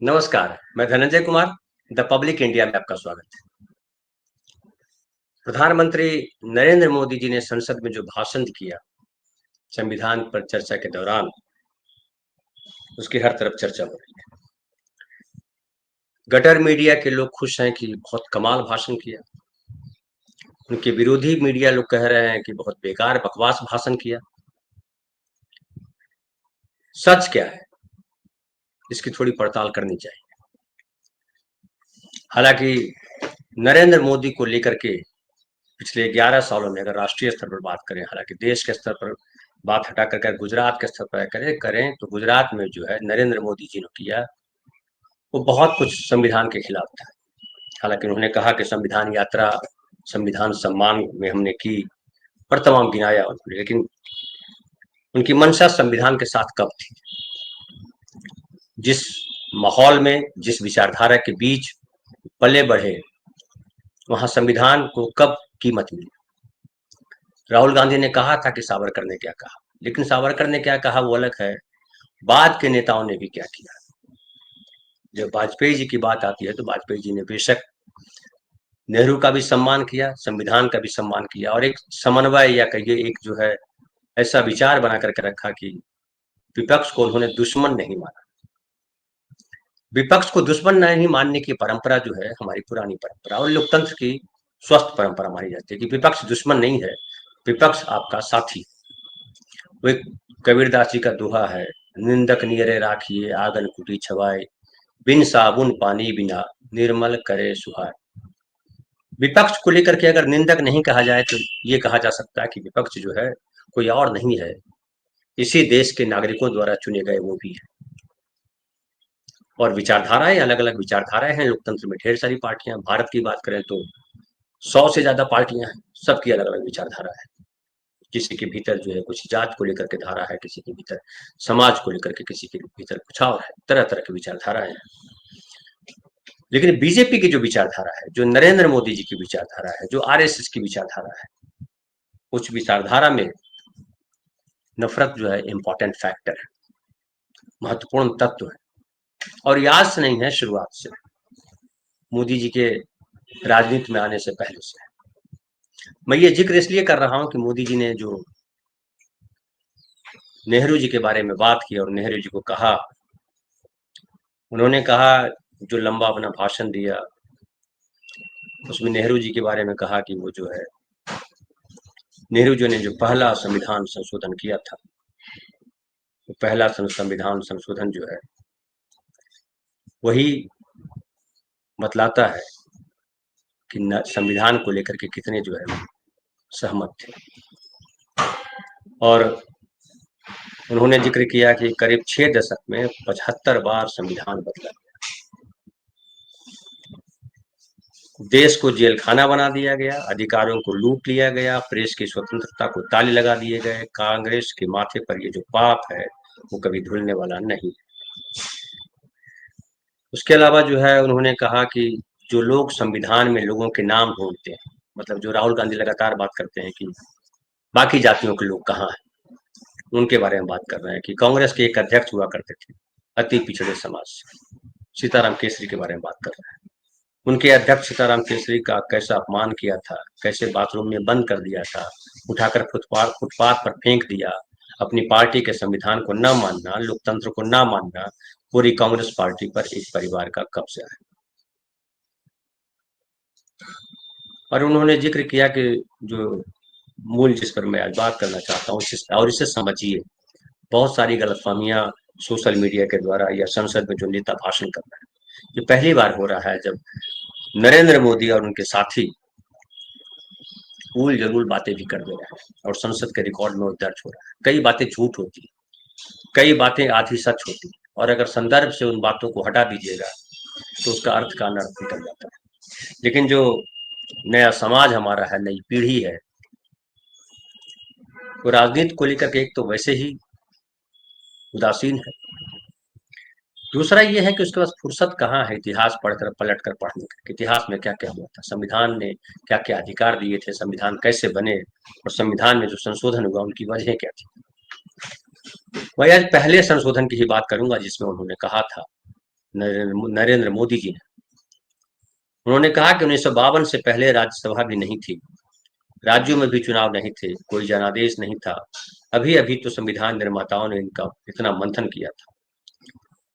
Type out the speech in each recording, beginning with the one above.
नमस्कार, मैं Dhananjay Kumar, the public India में आपका स्वागत है। प्रधानमंत्री नरेंद्र मोदी जी ने संसद में जो भाषण किया, संविधान पर चर्चा के दौरान, उसकी हर तरफ चर्चा हो रही है। गटर मीडिया के लोग खुश हैं कि बहुत कमाल भाषण किया। उनके विरोधी मीडिया लोग कह रहे हैं कि बहुत बेकार बकवास भाषण किया। सच क्या है, इसकी थोड़ी पड़ताल करनी चाहिए। हालांकि नरेंद्र मोदी को लेकर के पिछले 11 सालों में अगर राष्ट्रीय स्तर पर बात करें, हालांकि देश के स्तर पर बात हटा कर गुजरात के स्तर पर करें तो गुजरात में जो है नरेंद्र मोदी जी ने किया, वो बहुत कुछ संविधान के खिलाफ था। हालांकि उन्होंने कहा कि संविधान यात्रा, संविधान सम्मान में हमने की और तमाम गिनाया उन्होंने, लेकिन उनकी मंशा संविधान के साथ कब थी? जिस माहौल में, जिस विचारधारा के बीच पले बढ़े, वहां संविधान को कब कीमत मिली? राहुल गांधी ने कहा था कि सावरकर ने क्या कहा, लेकिन सावरकर ने क्या कहा वो अलग है, बाद के नेताओं ने भी क्या किया। जब वाजपेयी जी की बात आती है तो वाजपेयी जी ने बेशक नेहरू का भी सम्मान किया, संविधान का भी सम्मान किया, और एक समन्वय या कहिए एक जो है ऐसा विचार बना करके रखा कि विपक्ष को उन्होंने दुश्मन नहीं माना। विपक्ष को दुश्मन नहीं मानने की परंपरा जो है हमारी पुरानी परंपरा और लोकतंत्र की स्वस्थ परंपरा मानी जाती है कि विपक्ष दुश्मन नहीं है, विपक्ष आपका साथी। वो एक कबीरदास जी का दोहा है, निंदक नियरे राखिए आंगन कुटी छवाए, बिन साबुन पानी बिना निर्मल करे सुहाए। विपक्ष को लेकर के अगर निंदक नहीं कहा जाए तो ये कहा जा सकता है कि विपक्ष जो है कोई और नहीं है, इसी देश के नागरिकों द्वारा चुने गए वो भी है। और विचारधाराएं, अलग अलग विचारधाराएं हैं लोकतंत्र में, ढेर सारी पार्टियां। भारत की बात करें तो 100 से ज्यादा पार्टियां हैं, सबकी अलग अलग विचारधारा है। किसी के भीतर जो है कुछ जात को लेकर के धारा है, किसी के भीतर समाज को लेकर के, किसी के भीतर कुछ और है, तरह तरह की विचारधाराएं हैं। लेकिन बीजेपी की जो विचारधारा है, जो नरेंद्र मोदी जी की विचारधारा है, जो आरएसएस की विचारधारा है, उस विचारधारा में नफरत जो है इंपॉर्टेंट फैक्टर है, महत्वपूर्ण तत्व है। और याद से नहीं है, शुरुआत से, मोदी जी के राजनीति में आने से पहले से। मैं ये जिक्र इसलिए कर रहा हूं कि मोदी जी ने जो नेहरू जी के बारे में बात की और नेहरू जी को कहा, उन्होंने कहा, जो लंबा अपना भाषण दिया उसमें नेहरू जी के बारे में कहा कि वो जो है नेहरू जी ने जो पहला संविधान संशोधन किया था, वो पहला संविधान संशोधन जो है वही बतलाता है कि संविधान को लेकर के कितने जो है सहमत थे। और उन्होंने जिक्र किया कि करीब 6 दशक में 75 बार संविधान बदला गया, देश को जेल खाना बना दिया गया, अधिकारों को लूट लिया गया, प्रेस की स्वतंत्रता को ताले लगा दिए गए। कांग्रेस के माथे पर ये जो पाप है वो कभी धुलने वाला नहीं। उसके अलावा जो है उन्होंने कहा कि जो लोग संविधान में लोगों के नाम ढूंढते हैं, मतलब जो राहुल गांधी लगातार बात करते हैं कि बाकी जातियों के लोग कहाँ हैं, उनके बारे में बात कर रहे हैं कि कांग्रेस के एक अध्यक्ष हुआ करते थे अति पिछड़े समाज से, सीताराम केसरी के बारे में बात कर रहे हैं। उनके अध्यक्ष सीताराम केसरी का कैसा अपमान किया था, कैसे बाथरूम में बंद कर दिया था, उठाकर फुटपाथ पर फेंक दिया। अपनी पार्टी के संविधान को न मानना, लोकतंत्र को न मानना, पूरी कांग्रेस पार्टी पर एक परिवार का कब्जा है। और उन्होंने जिक्र किया कि जो मूल जिस पर मैं आज बात करना चाहता हूँ, और इसे समझिए, बहुत सारी गलतफहमियां सोशल मीडिया के द्वारा या संसद में जो नेता भाषण कर रहे हैं, ये पहली बार हो रहा है जब नरेंद्र मोदी और उनके साथी भूल जरूर बातें भी कर दे रहे हैं और संसद के रिकॉर्ड में वो दर्ज हो रहा है। कई बातें झूठ होती है, कई बातें आधी सच होती है, और अगर संदर्भ से उन बातों को हटा दीजिएगा तो उसका अर्थ का अनर्थ निकल जाता है। लेकिन जो नया समाज हमारा है, नई पीढ़ी है, वो राजनीति को लेकर के एक तो वैसे ही उदासीन है, दूसरा ये है कि उसके पास फुर्सत कहाँ है इतिहास पढ़कर, पलट कर पढ़ने का, इतिहास में क्या क्या हुआ था, संविधान ने क्या क्या अधिकार दिए थे, संविधान कैसे बने, और संविधान में जो संशोधन हुआ उनकी वजह क्या थी। मैं आज पहले संशोधन की ही बात करूंगा जिसमें उन्होंने कहा था, नरेंद्र मोदी जी ने। उन्होंने कहा कि 1952 से पहले राज्यसभा भी नहीं थी, राज्यों में भी चुनाव नहीं थे, कोई जनादेश नहीं था। अभी अभी तो संविधान निर्माताओं ने इनका इतना मंथन किया था।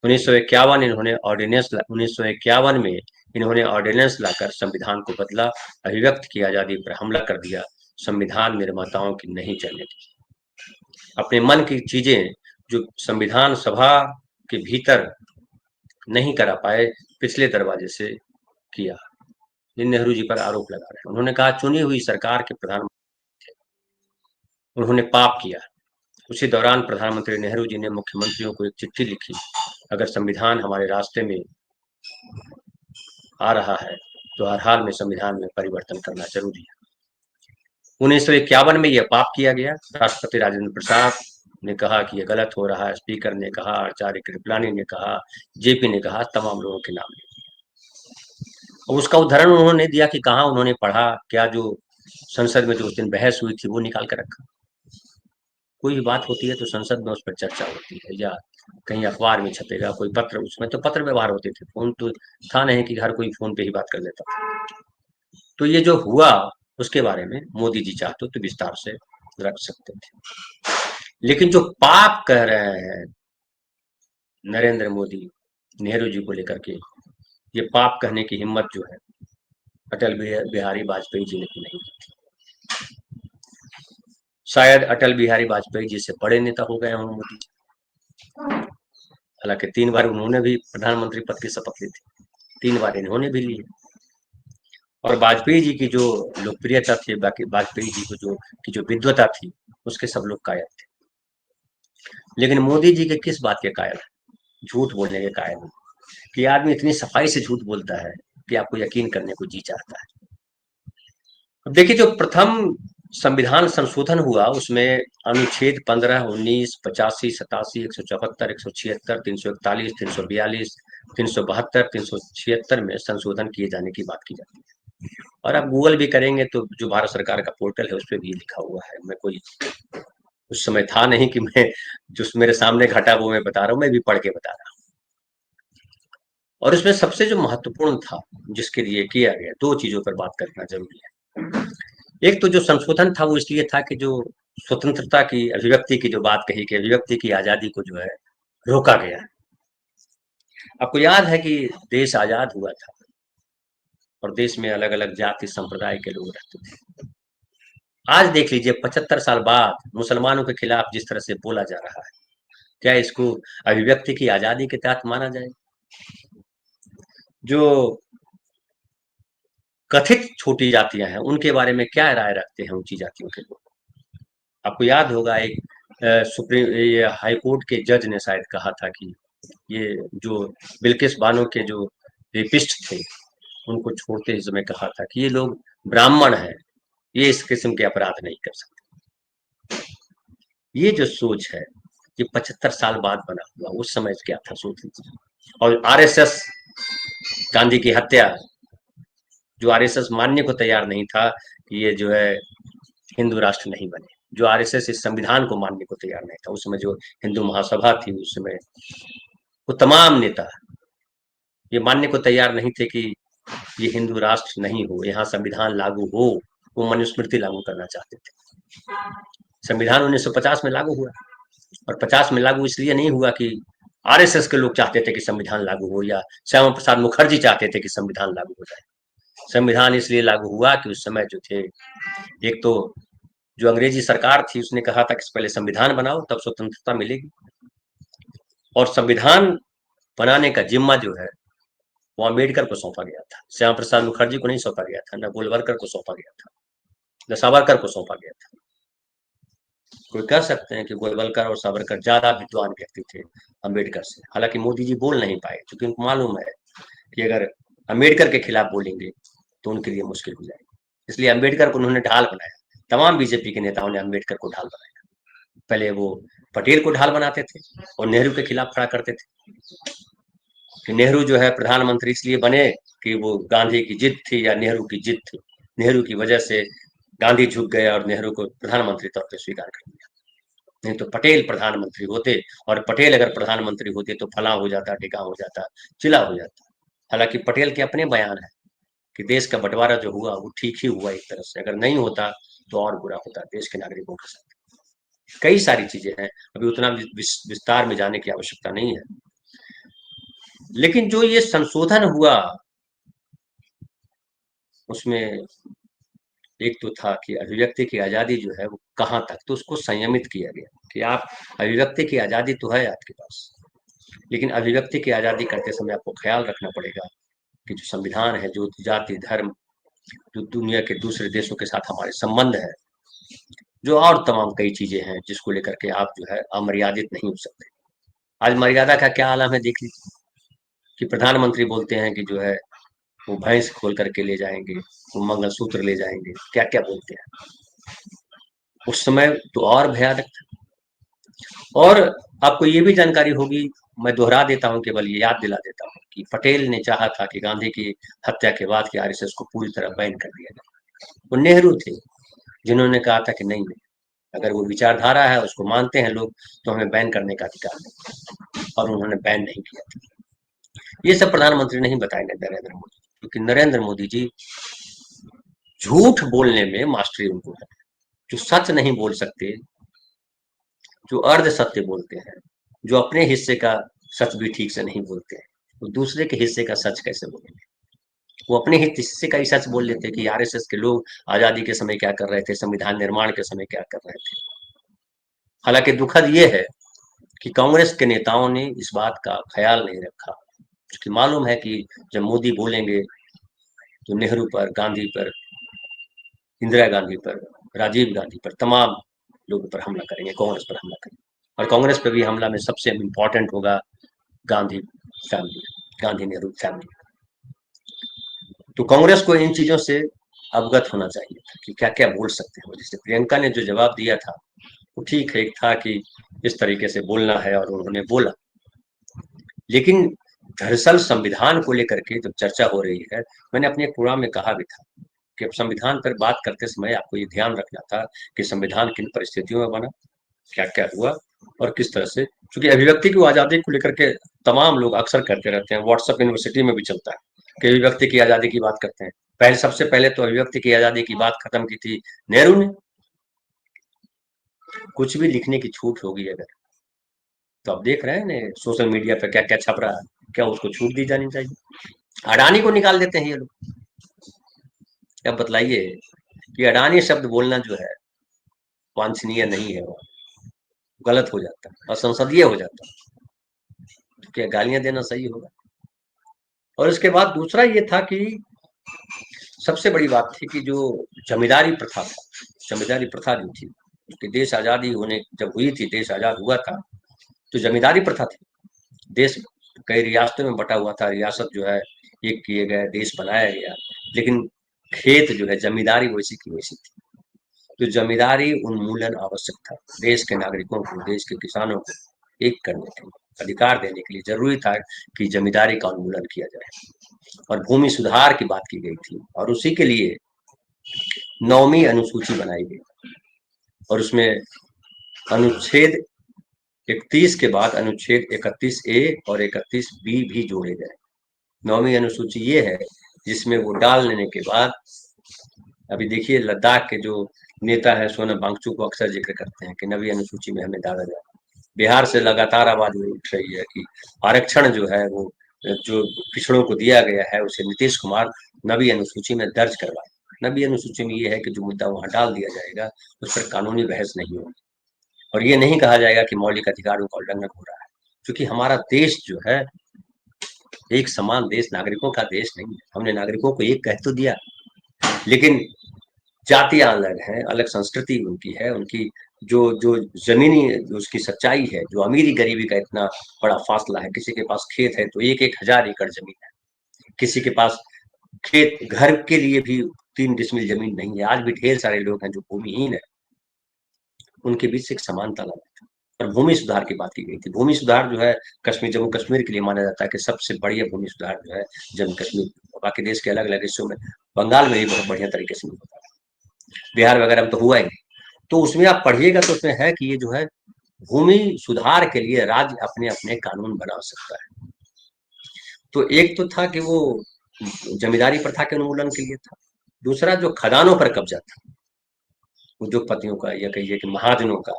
1951 इन्होंने ऑर्डिनेंस 1951 में इन्होंने ऑर्डिनेंस लाकर संविधान को बदला, अभिव्यक्ति की आजादी पर हमला कर दिया, संविधान निर्माताओं की नहीं चलने दी। अपने मन की चीजें जो संविधान सभा के भीतर नहीं करा पाए, पिछले दरवाजे से किया। ये नेहरू जी पर आरोप लगा रहे हैं। उन्होंने कहा चुनी हुई सरकार के प्रधानमंत्री थे, उन्होंने पाप किया। उसी दौरान प्रधानमंत्री नेहरू जी ने मुख्यमंत्रियों को एक चिट्ठी लिखी, अगर संविधान हमारे रास्ते में आ रहा है तो हर हाल में संविधान में परिवर्तन करना जरूरी है। 1951 में यह पाप किया गया। राष्ट्रपति राजेंद्र प्रसाद ने कहा कि यह गलत हो रहा है, स्पीकर ने कहा, आचार्य कृपलानी ने कहा, जेपी ने कहा, तमाम लोगों के नाम ले। उसका उदाहरण उन्होंने दिया कि कहा उन्होंने पढ़ा, क्या जो संसद में जो उस दिन बहस हुई थी वो निकाल कर रखा। कोई भी बात होती है तो संसद में उस पर चर्चा होती है, या कहीं अखबार में छपेगा, कोई पत्र, उसमें तो पत्र व्यवहार होते थे, फोन तो था नहीं कि हर कोई फोन पे ही बात कर लेता था। तो ये जो हुआ उसके बारे में मोदी जी चाहते तो विस्तार से रख सकते थे, लेकिन जो पाप कह रहे हैं नरेंद्र मोदी नेहरू जी को लेकर के, ये पाप कहने की हिम्मत जो है अटल बिहारी वाजपेयी जी ने भी नहीं की थी। शायद अटल बिहारी वाजपेयी जी से बड़े नेता हो गए हों मोदी जी। हालांकि 3 बार उन्होंने भी प्रधानमंत्री पद की शपथ ली थी, 3 बार इन्होंने भी ली है। और वाजपेयी जी की जो लोकप्रियता थी, बाकी वाजपेयी जी को जो विद्वता थी, उसके सब लोग कायल थे। लेकिन मोदी जी के किस बात के कायल है? झूठ बोलने के कायल है कि आदमी इतनी सफाई से झूठ बोलता है कि आपको यकीन करने को जी चाहता है। अब देखिए, जो प्रथम संविधान संशोधन हुआ उसमें अनुच्छेद 15, 19, 85, 87, 174, 176, 341, 342, 372, 376 में संशोधन किए जाने की बात की जाती है। और आप गूगल भी करेंगे तो जो भारत सरकार का पोर्टल है उस पर भी लिखा हुआ है। मैं कोई उस समय था नहीं कि मैं जो मेरे सामने घटा वो मैं बता रहा हूँ, मैं भी पढ़ के बता रहा हूँ। और इसमें सबसे जो महत्वपूर्ण था जिसके लिए किया गया, 2 चीजों पर बात करना जरूरी है। एक तो जो संशोधन था वो इसलिए था कि जो स्वतंत्रता की अभिव्यक्ति की जो बात कही कि अभिव्यक्ति की आजादी को जो है रोका गया। आपको याद है कि देश आजाद हुआ था और देश में अलग अलग जाति संप्रदाय के लोग रहते थे। आज देख लीजिए 75 साल बाद मुसलमानों के खिलाफ जिस तरह से बोला जा रहा है, क्या इसको अभिव्यक्ति की आजादी के तहत माना जाए? जो कथित छोटी जातियां हैं उनके बारे में क्या राय रखते हैं ऊंची जातियों के लोग? आपको याद होगा एक सुप्रीम ये हाई कोर्ट के जज ने शायद कहा था कि ये जो बिल्किस बानो के जो रेपिस्ट थे उनको छोड़ते समय कहा था कि ये लोग ब्राह्मण हैं, ये इस किस्म के अपराध नहीं कर सकते। ये जो सोच है ये 75 साल बाद बना हुआ, उस समय क्या था सोच लीजिए। और आरएसएस, गांधी की हत्या, जो आरएसएस मानने को तैयार नहीं था कि ये जो है हिंदू राष्ट्र नहीं बने, जो आरएसएस इस संविधान को मानने को तैयार नहीं था, उस समय जो हिंदू महासभा थी उस समय वो तमाम नेता ये मानने को तैयार नहीं थे कि ये हिंदू राष्ट्र नहीं हो, यहाँ संविधान लागू हो। वो मनुस्मृति लागू करना चाहते थे। संविधान 1950 में लागू हुआ और 50 में लागू इसलिए नहीं हुआ कि आरएसएस के लोग चाहते थे कि संविधान लागू हो या श्यामा प्रसाद मुखर्जी चाहते थे कि संविधान लागू हो जाए। संविधान इसलिए लागू हुआ कि उस समय जो थे, एक तो जो अंग्रेजी सरकार थी उसने कहा था कि पहले संविधान बनाओ तब स्वतंत्रता मिलेगी, और संविधान बनाने का जिम्मा जो है वो अम्बेडकर को सौंपा गया था। श्यामा प्रसाद मुखर्जी को नहीं सौंपा गया था, न गोलवलकर को सौंपा गया था, न सावरकर को सौंपा गया था। कोई कह सकते हैं कि गोलवलकर और सावरकर ज्यादा विद्वान व्यक्ति थे अम्बेडकर से, हालांकि मोदी जी बोल नहीं पाए क्योंकि उनको मालूम है कि अगर अम्बेडकर के खिलाफ बोलेंगे तो उनके लिए मुश्किल हो जाएगी। इसलिए अम्बेडकर को उन्होंने ढाल बनाया। तमाम बीजेपी के नेताओं ने अम्बेडकर को ढाल बनाया। पहले वो पटेल को ढाल बनाते थे और नेहरू के खिलाफ खड़ा करते थे कि नेहरू जो है प्रधानमंत्री इसलिए बने कि वो गांधी की जिद थी या नेहरू की जिद थी। नेहरू की वजह से गांधी झुक गए और नेहरू को प्रधानमंत्री तौर पर स्वीकार कर लिया। नहीं तो पटेल प्रधानमंत्री होते, और पटेल अगर प्रधानमंत्री होते तो फला हो जाता, ढिका हो जाता, चिला हो जाता। हालांकि पटेल के अपने बयान है कि देश का बंटवारा जो हुआ वो ठीक ही हुआ एक तरह से, अगर नहीं होता तो और बुरा होता देश के नागरिकों के साथ। कई सारी चीजें हैं, अभी उतना विस्तार में जाने की आवश्यकता नहीं है। लेकिन जो ये संशोधन हुआ उसमें एक तो था कि अभिव्यक्ति की आजादी जो है वो कहाँ तक, तो उसको संयमित किया गया कि आप अभिव्यक्ति की आजादी तो है आपके पास, लेकिन अभिव्यक्ति की आजादी करते समय आपको ख्याल रखना पड़ेगा कि जो संविधान है, जो जाति धर्म, जो दुनिया के दूसरे देशों के साथ हमारे संबंध है, जो और तमाम कई चीजें हैं जिसको लेकर के आप जो है अमर्यादित नहीं हो सकते। आज मर्यादा का क्या आलम है देख लीजिए, कि प्रधानमंत्री बोलते हैं कि जो है वो भैंस खोल करके ले जाएंगे, वो मंगलसूत्र ले जाएंगे, क्या क्या बोलते हैं। उस समय तो और भयानक था। और आपको ये भी जानकारी होगी, मैं दोहरा देता हूँ, केवल ये याद दिला देता हूँ कि पटेल ने चाहा था कि गांधी की हत्या के बाद की आरएसएस को पूरी तरह बैन कर दिया जाए। वो नेहरू थे जिन्होंने कहा था कि नहीं, अगर वो विचारधारा है उसको मानते हैं लोग तो हमें बैन करने का अधिकार नहीं, और उन्होंने बैन नहीं किया था। ये सब प्रधानमंत्री नहीं बताएंगे नरेंद्र मोदी, क्योंकि नरेंद्र मोदी जी झूठ बोलने में मास्टरी उनको है, जो सच नहीं बोल सकते, जो अर्ध सत्य बोलते हैं, जो अपने हिस्से का सच भी ठीक से नहीं बोलते हैं, वो दूसरे के हिस्से का सच कैसे बोलेंगे। वो अपने हिस्से का ही सच बोल लेते कि आरएसएस के लोग आजादी के समय क्या कर रहे थे, संविधान निर्माण के समय क्या कर रहे थे। हालांकि दुखद ये है कि कांग्रेस के नेताओं ने इस बात का ख्याल नहीं रखा, क्योंकि मालूम है कि जब मोदी बोलेंगे तो नेहरू पर, गांधी पर, इंदिरा गांधी पर, राजीव गांधी पर, तमाम लोगों पर हमला करेंगे, कांग्रेस पर हमला करेंगे। और कांग्रेस पर भी हमला में सबसे इम्पोर्टेंट होगा गांधी फैमिली, गांधी नेहरू फैमिली। तो कांग्रेस को इन चीजों से अवगत होना चाहिए था कि क्या क्या बोल सकते हैं। जैसे प्रियंका ने जो जवाब दिया था वो ठीक है, था कि इस तरीके से बोलना है, और उन्होंने बोला। लेकिन दरअसल संविधान को लेकर के जब चर्चा हो रही है, मैंने अपने प्रोग्राम में कहा भी था कि संविधान पर बात करते समय आपको ये ध्यान रखना था कि संविधान किन परिस्थितियों में बना, क्या क्या हुआ, और किस तरह से, क्योंकि अभिव्यक्ति की आजादी को लेकर के तमाम लोग अक्सर करते रहते हैं, व्हाट्सएप यूनिवर्सिटी में भी चलता है कि अभिव्यक्ति की आजादी की बात करते हैं। पहले, सबसे पहले तो अभिव्यक्ति की आजादी की बात खत्म की थी नेहरू ने। कुछ भी लिखने की छूट होगी अगर, तो आप देख रहे हैं ना सोशल मीडिया पर क्या क्या छप रहा है, क्या उसको छूट दी जानी चाहिए। अडानी को निकाल देते हैं ये लोग। अब बतलाइए कि अडानी शब्द बोलना जो है वांछनीय नहीं है, वो गलत हो जाता है, असंसदीय हो जाता है, तो क्या गालियां देना सही होगा। और इसके बाद दूसरा ये था कि सबसे बड़ी बात थी कि जो जमींदारी प्रथा था, जमींदारी प्रथा जो थी कि देश आजादी होने जब हुई थी, देश आजाद हुआ था, तो जमींदारी प्रथा थी। देश कई रियासतों में बटा हुआ था, रियासत जो है एक किए गए, देश बनाया गया, लेकिन खेत जो है जमींदारी वैसी की वैसी थी। तो जमींदारी उन्मूलन आवश्यक था, देश के नागरिकों को, देश के किसानों को एक करने के लिए, अधिकार देने के लिए जरूरी था कि जमींदारी का उन्मूलन किया जाए। और भूमि सुधार की बात की गई थी, और उसी के लिए 9वीं अनुसूची बनाई गई, और उसमें अनुच्छेद 31 के बाद अनुच्छेद 31A और 31B भी जोड़े गए। 9वीं अनुसूची ये है जिसमें वो डाल लेने के बाद, अभी देखिए लद्दाख के जो नेता है सोनम वांगचुक को अक्सर जिक्र करते हैं कि 9वीं अनुसूची में हमें डाला जाए। बिहार से लगातार आवाज उठ रही है कि आरक्षण जो है वो जो पिछड़ों को दिया गया है उसे नीतीश कुमार 9वीं अनुसूची में दर्ज करवाए। 9वीं अनुसूची में ये है कि जो मुद्दा वहां डाल दिया जाएगा उस पर कानूनी बहस नहीं होगी, और ये नहीं कहा जाएगा कि मौलिक अधिकारों का उल्लंघन हो रहा है, क्योंकि हमारा देश जो है एक समान देश, नागरिकों का देश नहीं है। हमने नागरिकों को एक कह तो दिया, लेकिन जातियां अलग हैं, अलग संस्कृति उनकी है, उनकी जो जो जमीनी जो उसकी सच्चाई है, जो अमीरी गरीबी का इतना बड़ा फासला है। किसी के पास खेत है तो एक एक हजार एकड़ जमीन है, किसी के पास खेत घर के लिए भी 3 डिसमिल जमीन नहीं है। आज भी ढेर सारे लोग हैं जो भूमिहीन है, उनके बीच से एक समानता लाना। और भूमि सुधार की बात की गई थी। भूमि सुधार जो है कश्मीर, जम्मू कश्मीर के लिए माना जाता है कि सबसे बढ़िया भूमि सुधार जो है जम्मू कश्मीर, बाकी देश के अलग अलग हिस्सों में, बंगाल में भी बहुत बढ़िया तरीके से होता है, बिहार वगैरह में तो हुआ ही नहीं। तो उसमें आप पढ़िएगा तो उसमें है कि ये जो है भूमि सुधार के लिए राज्य अपने अपने कानून बना सकता है। तो एक तो था कि वो जमींदारी प्रथा के उन्मूलन के लिए था। दूसरा जो खदानों पर कब्जा था उद्योगपतियों का या कहिए कि महाजनों का,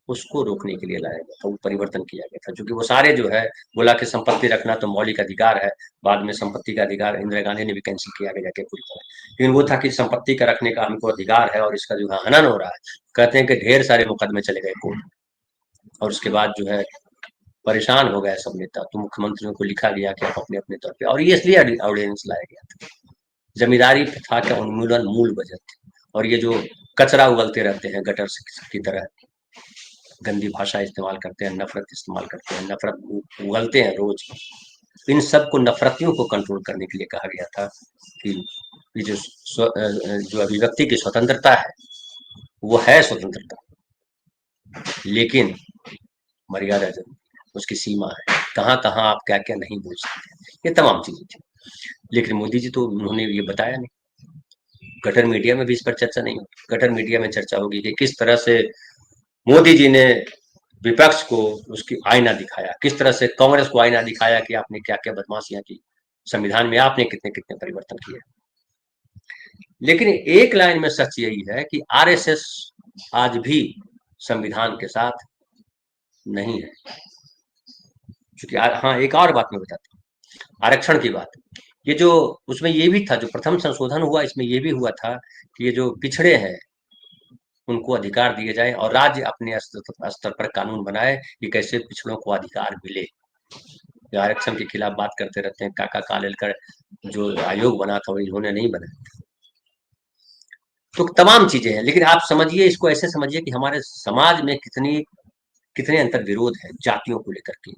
उसको रोकने के लिए लाया गया था, वो परिवर्तन किया गया था। क्योंकि वो सारे जो है बोला कि संपत्ति रखना तो मौलिक अधिकार है। बाद में संपत्ति का अधिकार इंदिरा गांधी ने भी कैंसिल किया गया जाके पूरी तरह। लेकिन वो था कि संपत्ति का रखने का हमको अधिकार है और इसका जो है हनन हो रहा है। कहते हैं कि ढेर सारे मुकदमे चले गए कोर्ट, और उसके बाद जो है परेशान हो गए सब नेता, तो मुख्यमंत्रियों को लिखा गया कि आप अपने अपने तौर पे, और ये इसलिए ऑर्डिनेंस लाया गया था। जमींदारी प्रथा का उन्मूलन मूल वजह थी। और ये जो कचरा उगलते रहते हैं गटर की तरह, गंदी भाषा इस्तेमाल करते हैं, नफरत इस्तेमाल करते हैं, नफरत उगलते हैं रोज, इन सब को नफरतियों को कंट्रोल करने के लिए कहा गया था कि ये जो अभिव्यक्ति की स्वतंत्रता है वो है स्वतंत्रता, लेकिन मर्यादा जरूर, उसकी सीमा है, कहाँ कहाँ आप क्या क्या नहीं बोल सकते, ये तमाम चीजें थी। लेकिन मोदी जी तो उन्होंने ये बताया नहीं। गटर मीडिया में भी इस पर चर्चा नहीं होगी। गटर मीडिया में चर्चा होगी कि किस तरह से मोदी जी ने विपक्ष को उसकी आईना दिखाया, किस तरह से कांग्रेस को आईना दिखाया कि आपने क्या क्या बदमाशियां की, संविधान में आपने कितने कितने परिवर्तन किए। लेकिन एक लाइन में सच यही है कि आरएसएस आज भी संविधान के साथ नहीं है। क्योंकि हाँ, एक और बात मैं बताता हूँ, आरक्षण की बात। ये जो उसमें ये भी था, जो प्रथम संशोधन हुआ इसमें ये भी हुआ था कि ये जो पिछड़े हैं उनको अधिकार दिए जाए, और राज्य अपने स्तर पर कानून बनाए कि कैसे पिछड़ों को अधिकार मिले। आरक्षण के खिलाफ बात करते रहते हैं, काका कालेलकर जो आयोग बना था वो इन्होंने नहीं बनाया। तो तमाम चीजें हैं, लेकिन आप समझिए, इसको ऐसे समझिए कि हमारे समाज में कितने अंतर विरोध है, जातियों को लेकर के,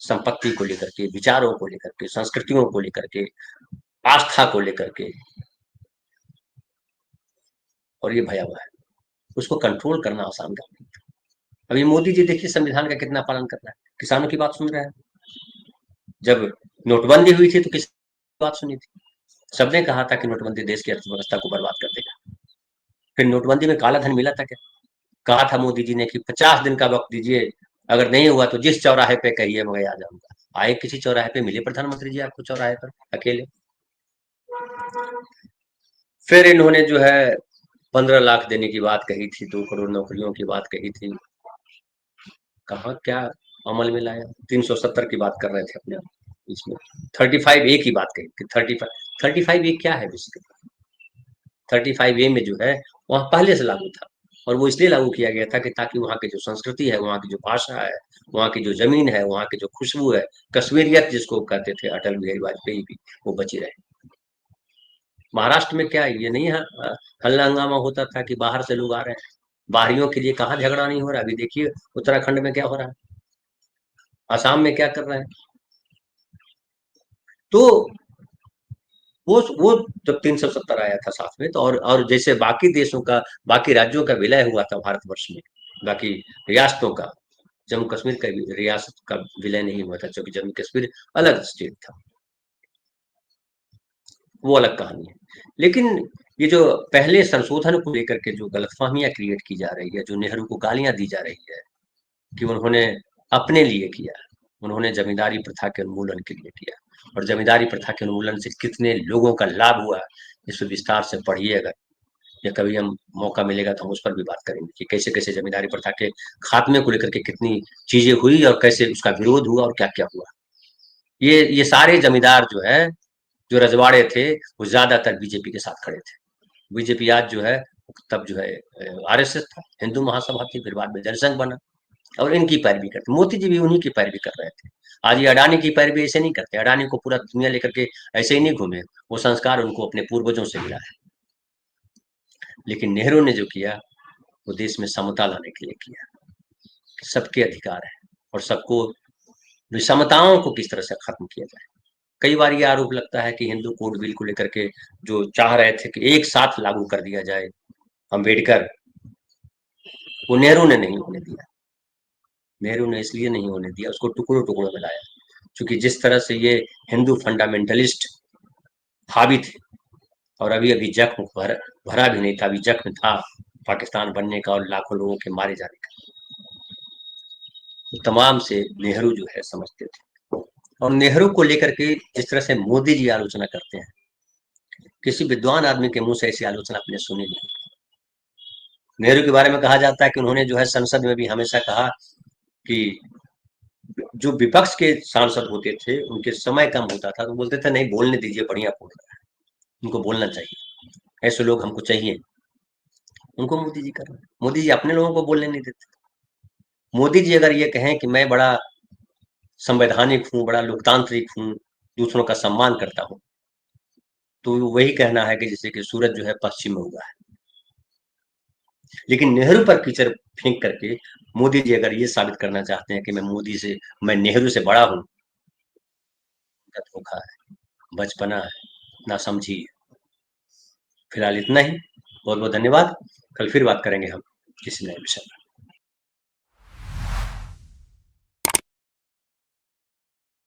संपत्ति को लेकर के, विचारों को लेकर के, संस्कृतियों को लेकर के, आस्था को लेकर के, और ये भयावह है। उसको कंट्रोल करना आसान काम नहीं। अभी मोदी जी देखिए संविधान का कितना पालन कर रहा है, किसानों की बात सुन रहे हैं। जब नोटबंदी हुई थी तो किस बात सुनी थी? सबने कहा था कि नोटबंदी देश की अर्थव्यवस्था को बर्बाद कर देगा। फिर नोटबंदी में काला धन मिला था क्या? कहा था मोदी जी ने कि 50 दिन का वक्त दीजिए, अगर नहीं हुआ तो जिस चौराहे पे कहिए मैं आ जाऊंगा। आए किसी चौराहे पे, मिले प्रधानमंत्री जी आपको चौराहे पर अकेले? फिर इन्होंने जो है 15 लाख देने की बात कही थी, 2 करोड़ नौकरियों की बात कही थी, कहा क्या अमल में लाया? 370 की बात कर रहे थे अपने इसमें, 35A की बात कही थी। 35A क्या है? बेसिकली 35A में जो है वहां पहले से लागू था, और वो इसलिए लागू किया गया था कि ताकि वहाँ की जो संस्कृति है, वहाँ की जो भाषा है, वहाँ की जो जमीन है, वहाँ की जो खुशबू है, कश्मीरियत जिसको कहते थे अटल बिहारी वाजपेयी भी, वो बची रहे। महाराष्ट्र में क्या ये नहीं है, हल्ला हंगामा होता था कि बाहर से लोग आ रहे हैं? बाहरियों के लिए कहाँ झगड़ा नहीं हो रहा? अभी देखिए उत्तराखंड में क्या हो रहा है, असम में क्या कर रहे हैं। तो वो जब 370 आया था साथ में, तो और जैसे बाकी देशों का, बाकी राज्यों का विलय हुआ था भारतवर्ष में, बाकी रियासतों का, जम्मू कश्मीर का रियासत का विलय नहीं हुआ था, क्योंकि जम्मू कश्मीर अलग स्टेट था, वो अलग कहानी है। लेकिन ये जो पहले संशोधन को लेकर के जो गलतफहमियां क्रिएट की जा रही है, जो नेहरू को गालियां दी जा रही है कि उन्होंने अपने लिए किया, उन्होंने जमींदारी प्रथा के उन्मूलन के लिए किया, और जमींदारी प्रथा के उन्मूलन से कितने लोगों का लाभ हुआ, इस पर विस्तार से पढ़िएगा, या कभी हम मौका मिलेगा तो हम उस पर भी बात करेंगे कि कैसे कैसे जमींदारी प्रथा के खात्मे को लेकर के कितनी चीजें हुई, और कैसे उसका विरोध हुआ, और क्या क्या हुआ। ये सारे जमींदार जो है, जो रजवाड़े थे, वो ज्यादातर बीजेपी के साथ खड़े थे। बीजेपी आज जो है, तब जो है आरएसएस था, हिंदू महासभा थी, फिर बाद में जनसंघ बना, और इनकी पैरवी करते। मोदी जी भी उन्हीं की पैरवी कर रहे थे। आज ये अडानी की पैरवी ऐसे नहीं करते, अडानी को पूरा दुनिया लेकर के ऐसे ही नहीं घूमे, वो संस्कार उनको अपने पूर्वजों से मिला है। लेकिन नेहरू ने जो किया वो देश में समता लाने के लिए किया, सबके अधिकार है, और सबको विषमताओं को किस तरह से खत्म किया जाए। कई बार ये आरोप लगता है कि हिंदू कोड बिल को लेकर के जो चाह रहे थे कि एक साथ लागू कर दिया जाए, अम्बेडकर, वो नेहरू ने नहीं होने दिया। नेहरू ने इसलिए नहीं होने दिया, उसको टुकड़ों टुकड़ों में लाया, क्योंकि जिस तरह से ये हिंदू फंडामेंटलिस्ट हावी थे, और अभी अभी जख्म भरा भी नहीं था, अभी जख्म था पाकिस्तान बनने का और लाखों लोगों के मारे जाने का। तो तमाम से नेहरू जो है समझते थे। और नेहरू को लेकर के जिस तरह से मोदी जी आलोचना करते हैं, किसी विद्वान आदमी के मुंह से ऐसी आलोचना आपने सुनी नहीं। नेहरू के बारे में कहा जाता है कि उन्होंने जो है संसद में भी हमेशा कहा कि जो विपक्ष के सांसद होते थे उनके समय कम होता था तो बोलते थे नहीं बोलने दीजिए, बढ़िया बोल रहा है, उनको बोलना चाहिए, ऐसे लोग हमको चाहिए। उनको मोदी जी कर रहे हैं, मोदी जी अपने लोगों को बोलने नहीं देते। मोदी जी अगर ये कहें कि मैं बड़ा संवैधानिक हूँ, बड़ा लोकतांत्रिक हूँ, दूसरों का सम्मान करता हूँ, तो वही कहना है कि जैसे कि सूरज जो है पश्चिम में उगा है। लेकिन नेहरू पर कीचड़ फेंक करके मोदी जी अगर ये साबित करना चाहते हैं कि मैं नेहरू से बड़ा हूँ, उनका धोखा है, बचपना है, नासमझी है। फिलहाल इतना ही। बहुत बहुत धन्यवाद। कल फिर बात करेंगे हम किसी नए विषय पर।